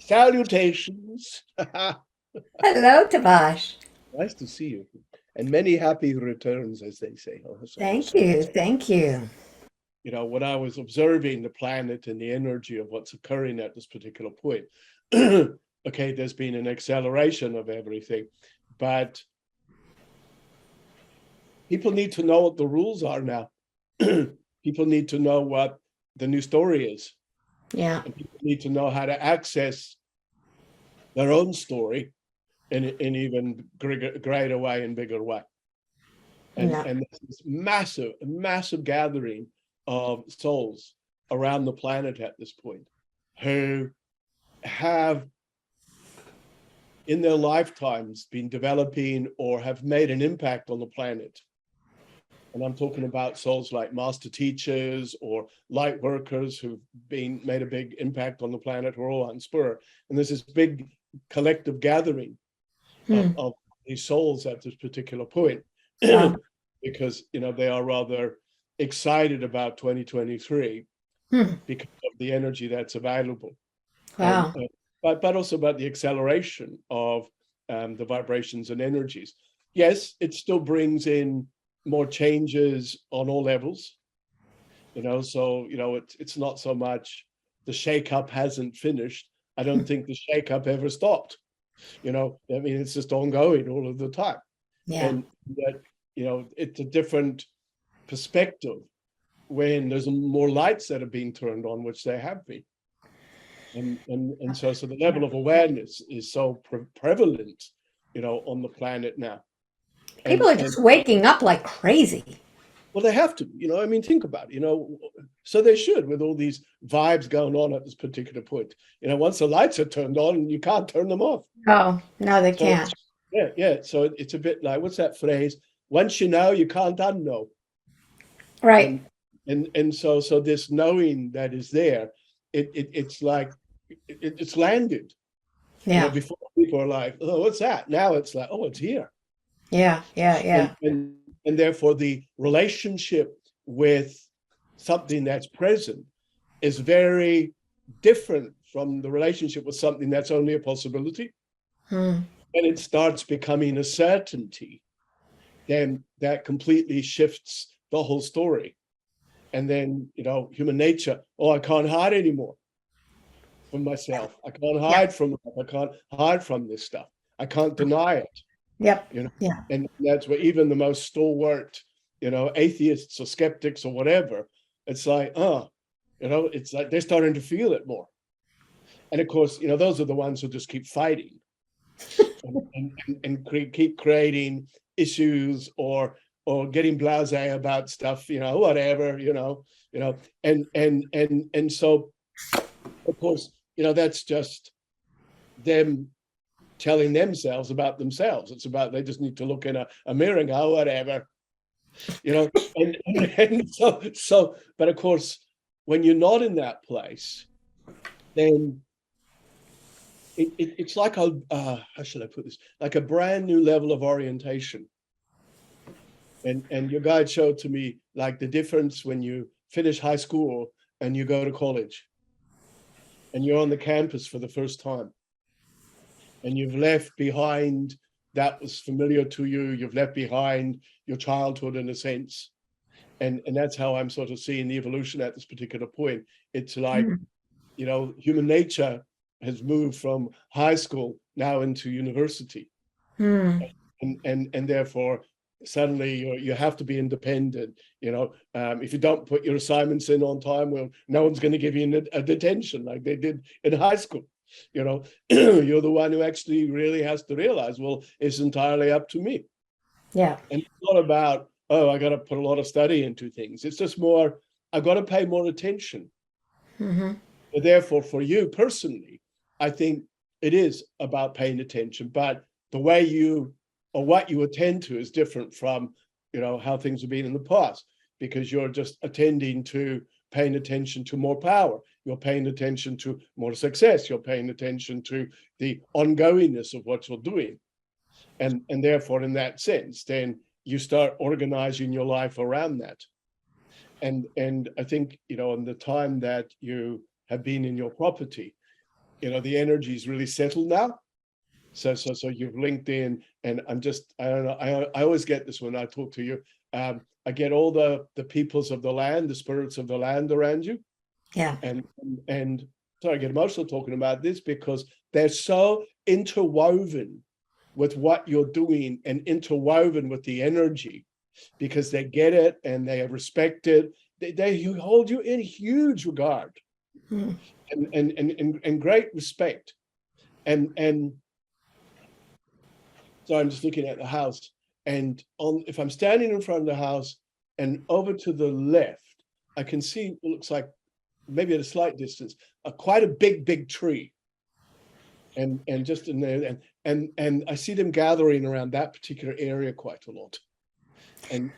Salutations. Hello, Tabaash. Nice to see you. And many happy returns, as they say. Thank you. Thank you. When I was observing the planet and the energy of what's occurring at this particular point, okay, there's been an acceleration of everything, but people need to know what the rules are now. People need to know what the new story is. Yeah. And people need to know how to access their own story in even greater way and bigger way. Yeah. And this massive gathering of souls around the planet at this point who have in their lifetimes been developing or have made an impact on the planet. And I'm talking about souls like master teachers or light workers who've made a big impact on the planet, who are all on spur. And there's this big collective gathering of these souls at this particular point. Wow. Because they are rather excited about 2023 because of the energy that's available. Wow. But also about the acceleration of the vibrations and energies. Yes, it still brings in more changes on all levels, so it's not so much the shake-up hasn't finished. I don't think the shake-up ever stopped. It's just ongoing all of the time. Yeah. And that, it's a different perspective when there's more lights that are being turned on, which they have been. And so the level of awareness is so prevalent, on the planet now. People are just waking up like crazy. Well, they have to, think about it, so they should, with all these vibes going on at this particular point. Once the lights are turned on, you can't turn them off. Oh, no, they can't. Yeah. So it's a bit like, what's that phrase? Once you know, you can't unknow. Right. And so this knowing that is there, it's like it's landed. Yeah. Before people are like, oh, what's that? Now it's like, oh, it's here. Yeah. And therefore the relationship with something that's present is very different from the relationship with something that's only a possibility. And it starts becoming a certainty, then that completely shifts the whole story. And then, human nature, oh, I can't hide anymore from myself. I can't hide from life. I can't hide from this stuff. I can't deny it. Yep. Yeah. And that's where even the most stalwart, atheists or skeptics or whatever, it's like, it's like they're starting to feel it more. And of course, those are the ones who just keep fighting and keep creating issues or getting blasé about stuff, whatever, and so of course, that's just them telling themselves about themselves. It's about they just need to look in a mirror and go, whatever, and so but of course, when you're not in that place, then it's like how should I put this? Like a brand new level of orientation. And your guide showed to me like the difference when you finish high school and you go to college and you're on the campus for the first time and you've left behind that was familiar to you. You've left behind your childhood in a sense. And that's how I'm sort of seeing the evolution at this particular point. It's like, human nature has moved from high school now into university. And therefore, suddenly you have to be independent. If you don't put your assignments in on time, well, no one's going to give you a detention like they did in high school. You're the one who actually really has to realize, well, it's entirely up to me. Yeah. And it's not about, oh, I got to put a lot of study into things. It's just more, I got to pay more attention. Therefore, for you personally, I think it is about paying attention, but the way you or what you attend to is different from, how things have been in the past, because you're just attending to paying attention to more power. You're paying attention to more success. You're paying attention to the ongoingness of what you're doing. And therefore, in that sense, then you start organizing your life around that. And I think, in the time that you have been in your property, the energy is really settled now. So you've linked in, and I don't know, I always get this when I talk to you. I get all the peoples of the land, the spirits of the land around you. Yeah. And so I get emotional talking about this because they're so interwoven with what you're doing and interwoven with the energy, because they get it and they respect it. They hold you in huge regard and great respect. And so I'm just looking at the house, and if I'm standing in front of the house and over to the left, I can see what looks like, maybe at a slight distance, quite a big tree. And just in there, and I see them gathering around that particular area quite a lot. And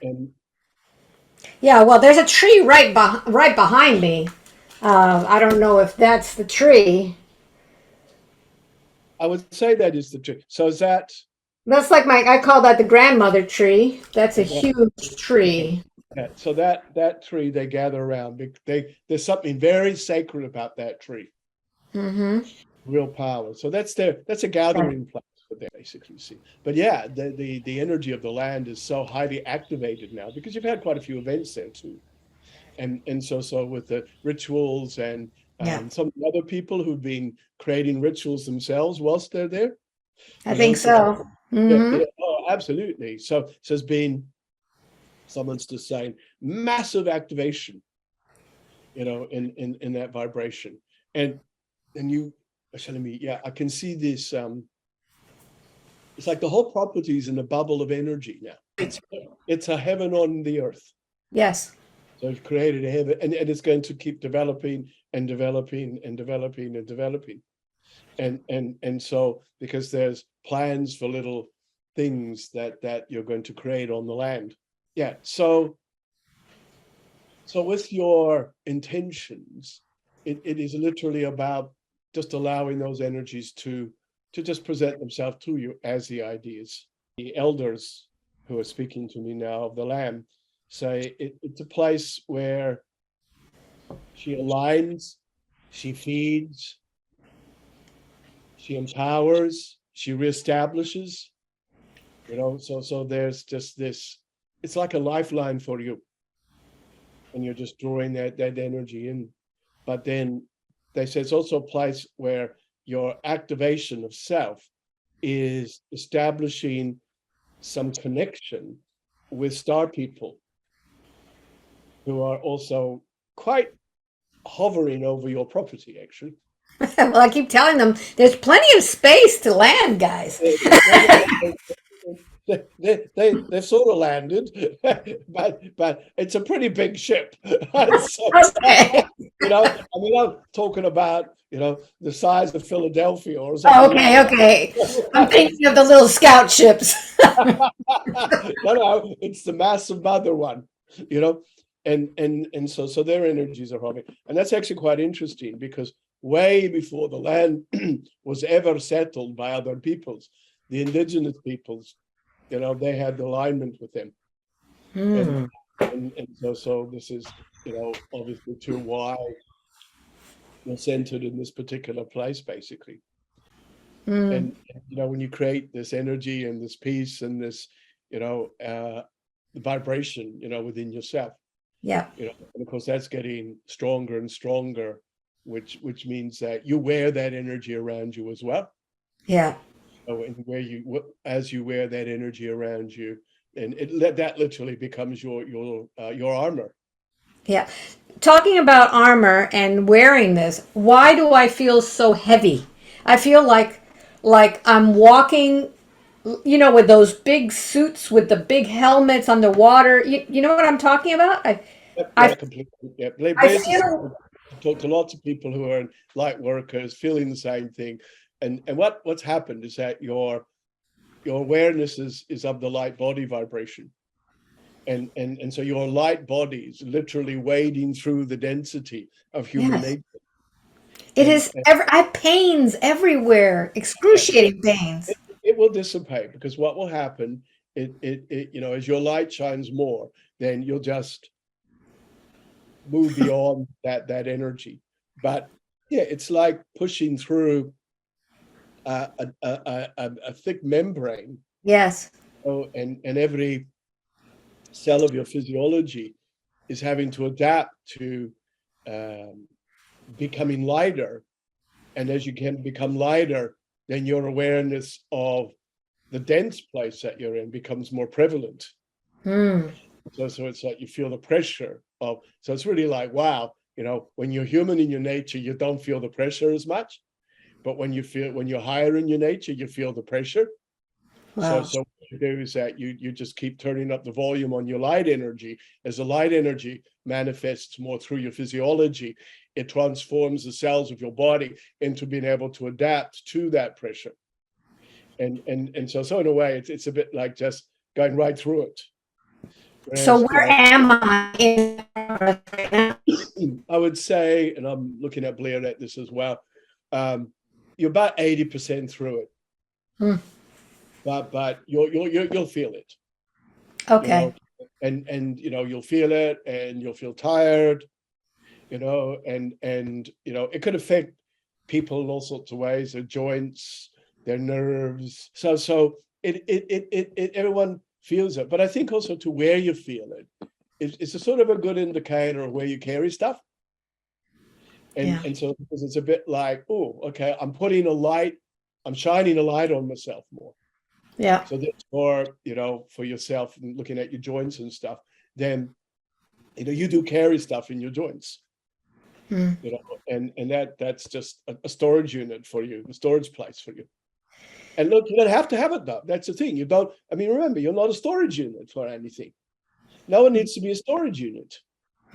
Yeah, well, there's a tree right behind me. I don't know if that's the tree. I would say that is the tree. So is that? That's like I call that the grandmother tree. That's a huge tree. Yeah, so that tree they gather around. There's something very sacred about that tree. Mm-hmm. Real power. So that's a gathering place for them, basically. See, but yeah, the energy of the land is so highly activated now because you've had quite a few events there too, and so with the rituals and some other people who've been creating rituals themselves whilst they're there. I think so. Mm-hmm. Yeah, oh, absolutely. So there's been, someone's just saying, massive activation, in that vibration, and you are telling me, yeah, I can see this. It's like the whole property is in a bubble of energy now. It's a heaven on the earth. Yes. So it's created a heaven, and it's going to keep developing and developing and developing and developing. And so because there's plans for little things that you're going to create on the land. Yeah. So with your intentions, it is literally about just allowing those energies to just present themselves to you as the ideas. The elders who are speaking to me now of the land say it's a place where she aligns, she feeds, she empowers, she reestablishes, so there's just this, it's like a lifeline for you. And you're just drawing that energy in. But then they say it's also a place where your activation of self is establishing some connection with star people who are also quite hovering over your property, actually. Well, I keep telling them there's plenty of space to land, guys. They've sort of landed, but it's a pretty big ship. So, Okay. I'm talking about the size of Philadelphia or something. Okay. I'm thinking of the little scout ships. No, it's the massive mother one, and so their energies are hovering, and that's actually quite interesting because way before the land was ever settled by other peoples, the indigenous peoples, they had alignment with them. And so this is, obviously too why you're centered in this particular place, basically. And when you create this energy and this peace and this, vibration, within yourself. Yeah. And of course that's getting stronger and stronger, which means that you wear that energy around you as well. Yeah. And as you wear that energy around you, and that literally becomes your armor. Yeah. Talking about armor and wearing this, why do I feel so heavy? I feel like I'm walking, with those big suits with the big helmets underwater. You know what I'm talking about? Completely. Yeah. I feel, I've talked to lots of people who are light workers feeling the same thing. And what's happened is that your awareness is of the light body vibration. And so your light body is literally wading through the density of human nature. It is. I have pains everywhere, excruciating pains. It will dissipate because what will happen, as your light shines more, then you'll just move beyond that energy. But Yeah, it's like pushing through a thick membrane. Yes. Oh, and every cell of your physiology is having to adapt to um, becoming lighter. And as you can become lighter, then your awareness of the dense place that you're in becomes more prevalent. Mm. So it's like you feel the pressure of, so it's really like, wow, when you're human in your nature, you don't feel the pressure as much. But when you're higher in your nature, you feel the pressure. Wow. So what you do is that you just keep turning up the volume on your light energy. As the light energy manifests more through your physiology, it transforms the cells of your body into being able to adapt to that pressure. And so in a way, it's a bit like just going right through it. So Whereas, where am I in right now? I would say, and I'm looking at Blair at this as well, you're about 80% through it, Hmm. but you'll feel it, Okay. you'll feel it, and you'll feel tired, and it could affect people in all sorts of ways, their joints, their nerves. So it everyone feels it, but I think also to where you feel it is a sort of a good indicator of where you carry stuff. Yeah. And so because it's a bit like, oh, okay, I'm shining a light on myself more. Yeah. So therefore, for yourself and looking at your joints and stuff, then you do carry stuff in your joints. Hmm. And that's just a storage unit for you, a storage place for you. And look, you don't have to have it though. That's the thing. You don't, remember, you're not a storage unit for anything. No one needs to be a storage unit.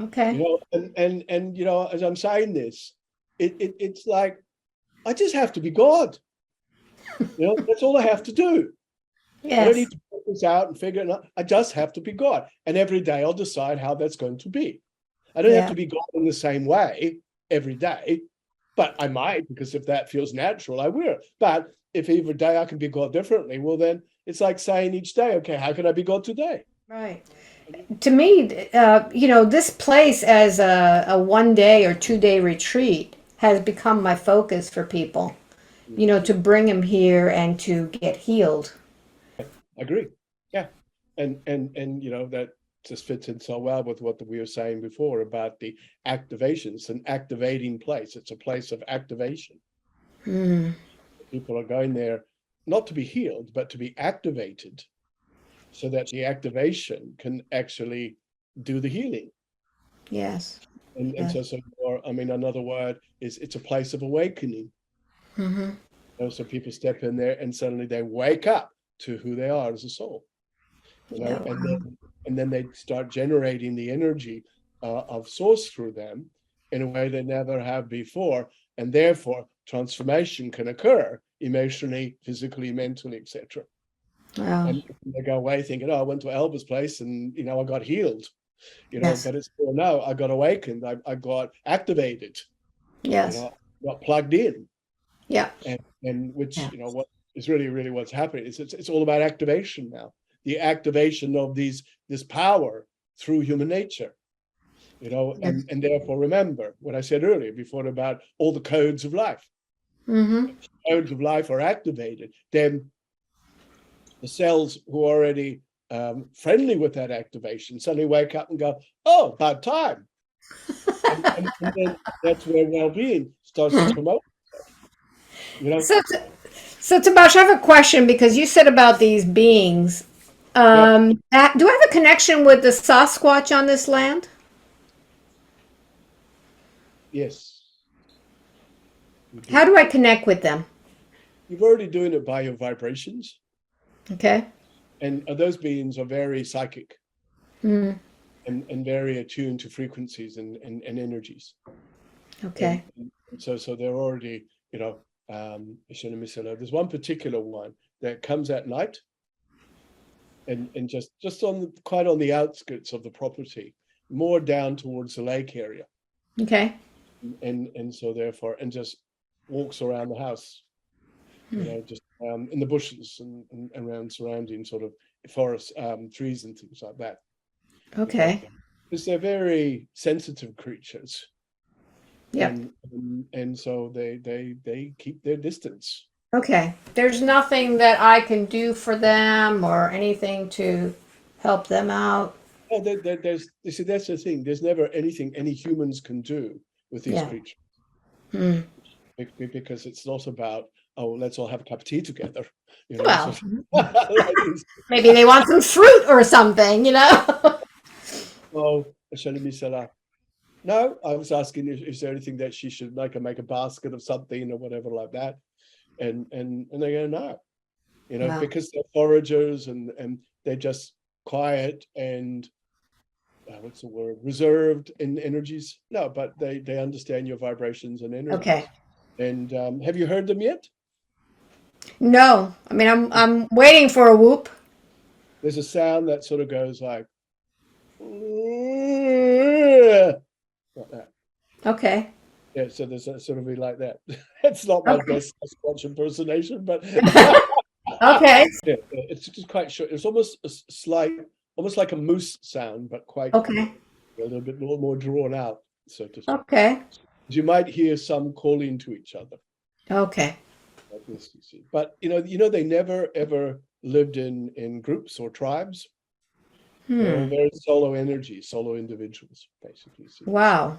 Okay. And as I'm saying this, it's like I just have to be God. That's all I have to do. I don't Yes. need to put this out and figure it out. I just have to be God. And every day I'll decide how that's going to be. I don't have Yeah. to be God in the same way every day, but I might, because if that feels natural, I will. But if every day I can be God differently, well, then it's like saying each day, okay, how can I be God today? Right. To me, this place as a 1 day or 2 day retreat has become my focus for people, to bring them here and to get healed. I agree. Yeah. And that just fits in so well with what we were saying before about the activation. It's an activating place. It's a place of activation. Mm. People are going there not to be healed, but to be activated, so that the activation can actually do the healing. Yes. And Yes. or another word is it's a place of awakening. Mm-hmm. So people step in there and suddenly they wake up to who they are as a soul. Yeah. And then they start generating the energy of source through them in a way they never have before, and therefore transformation can occur emotionally, physically, mentally, etc. Wow. And they go away thinking, oh, I went to Alba's place and I got healed, Yes. but it's no, I got awakened, I got activated, Yes. got plugged in. Yeah. And which, Yeah. what is really what's happening is it's all about activation now, the activation of this power through human nature, Yes. and therefore remember what I said earlier before about all the codes of life. Mm-hmm. Codes of life are activated, then the cells who are already friendly with that activation suddenly wake up and go, oh, about time. And then that's where well-being starts to promote itself, So, so Tabaash, I have a question because you said about these beings. yeah. Do I have a connection with the Sasquatch on this land? Yes, you How do. do I connect with them? You're already doing it by your vibrations, Okay. and those beings are very psychic Mm, and very attuned to frequencies and energies. And, okay. and so they're already, there's one particular one that comes at night and just quite on the outskirts of the property, more down towards the lake area. Okay. And so therefore, and just walks around the house, just in the bushes and around surrounding sort of forest, trees and things like that. Okay. Because they're very sensitive creatures. Yep. And so they keep their distance. Okay. There's nothing that I can do for them or anything to help them out. Oh, there's you see that's the thing. There's never anything any humans can do with these Yeah. creatures Hmm. because it's not about, oh, let's all have a cup of tea together, you know. So Well, like this, maybe they want some fruit or something, you know? oh, no, I was asking is there anything that she should make a basket of something or whatever like that, and they go no, you know, Wow. because they're foragers and they're just quiet and what's the word, reserved in energies. No, but they understand your vibrations and Okay. energies. And have you heard them yet? No. I mean, I'm waiting for a whoop. There's a sound that sort of goes like that. Okay. Yeah, so there's a sort of be like that. It's not my Okay. best Sasquatch impersonation, but Okay. yeah, it's just quite short. It's almost a slight, almost like a moose sound, but quite Okay. a little bit more drawn out, so to speak. Okay. You might hear some calling to each other. Okay. Like this, you see. But they never ever lived in groups or tribes. They're all very solo energy, solo individuals, basically. See. Wow.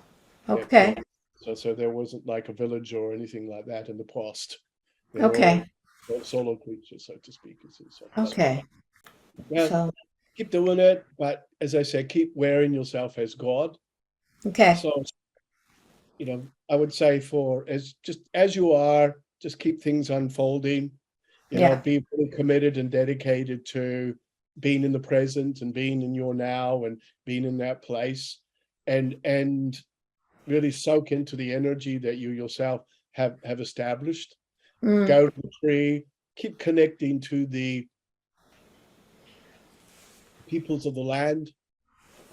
Okay. So there wasn't like a village or anything like that in the past. They were Okay. all solo creatures, so to speak. You see. So, Okay. yeah, So, keep doing it, but as I say, keep wearing yourself as God. okay. So, I would say as you are, just keep things unfolding. Yeah. Be really committed and dedicated to being in the present and being in your now and being in that place, and really soak into the energy that you yourself have established. Mm. Go to the tree, keep connecting to the peoples of the land.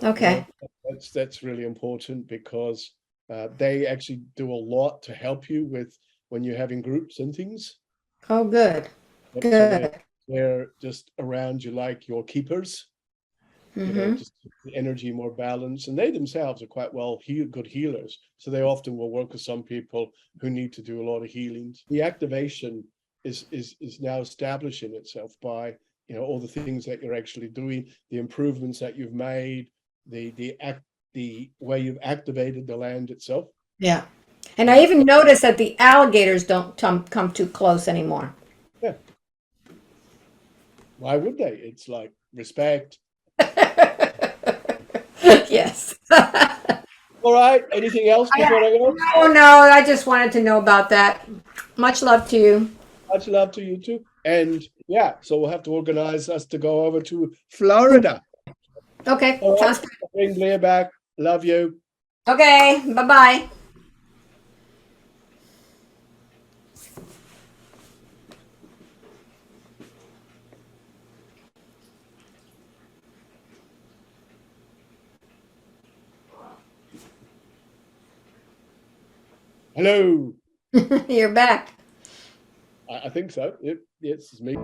Okay. That's really important because they actually do a lot to help you with when you're having groups and things. Oh, good. Yep, so Good. they're just around you like your keepers, Mm-hmm. just keep the energy more balanced. And they themselves are quite good healers. So they often will work with some people who need to do a lot of healings. The activation is now establishing itself by all the things that you're actually doing, the improvements that you've made, the way you've activated the land itself. Yeah. And I even noticed that the alligators don't come too close anymore. Yeah. Why would they? It's like respect. Yes. All right. Anything else before I go? Oh, no, I just wanted to know about that. Much love to you. Much love to you too. And yeah, so we'll have to organize us to go over to Florida. Okay. All right. Sounds good. Bring Blair back. Love you. Okay. Bye-bye. Hello. You're back. I think so. Yep. Yes, it's me.